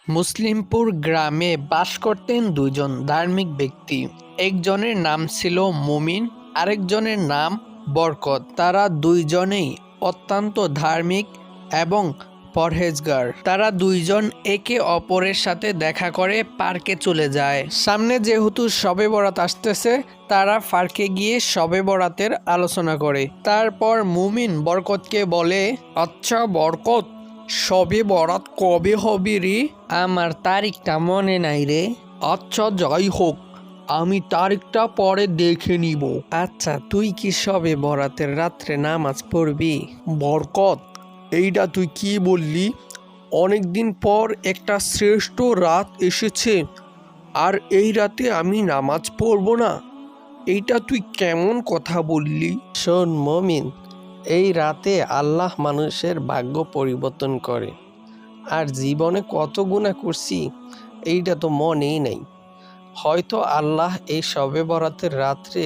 মুসলিমপুর গ্রামে বাস করতেন দুইজন ধার্মিক ব্যক্তি। একজনের নাম ছিল মুমিন, আরেকজনের নাম বরকত। তারা দুইজনেই অত্যন্ত ধার্মিক এবং পরহেজগার। তারা দুইজন একে অপরের সাথে দেখা করে পার্কে চলে যায়। সামনে যেহেতু শবে বরাত আসতেছে, তারা পার্কে গিয়ে শবে বরাতের আলোচনা করে। তারপর মুমিন বরকতকে বলে, আচ্ছা বরকত, শবে বরাত কবে হবে রে? আমার তারিখটা মনে নাই রে। আচ্ছা যাই হোক, আমি তারিখটা পরে দেখে নিব। আচ্ছা তুই কি শবে বরাতের রাত্রে নামাজ পড়বি? বরকত, এইটা তুই কি বললি? অনেকদিন পর একটা শ্রেষ্ঠ রাত এসেছে, আর এই রাতে আমি নামাজ পড়ব না? এইটা তুই কেমন কথা বললি? শোন মমিন, এই রাতে আল্লাহ মানুষের ভাগ্য পরিবর্তন করে। আর জীবনে কত গুনাহ করছি এইটা তো মনেই নাই। হয়তো আল্লাহ এই শবে বরাতের রাত্রে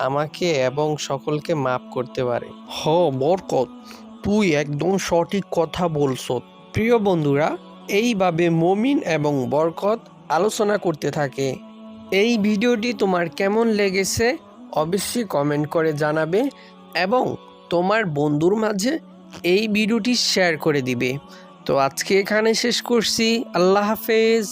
আমাকে এবং সকলকে মাফ করতে পারে। বরকত, তুই একদম সঠিক কথা বলছ। প্রিয় বন্ধুরা, এইভাবে মমিন এবং বরকত আলোচনা করতে থাকে। এই ভিডিওটি তোমার কেমন লেগেছে অবশ্যই কমেন্ট করে জানাবে এবং তোমার বন্ধুর মাঝে এই ভিডিওটি শেয়ার করে দিবে। তো আজকে এখানে শেষ করছি। আল্লাহ হাফেজ।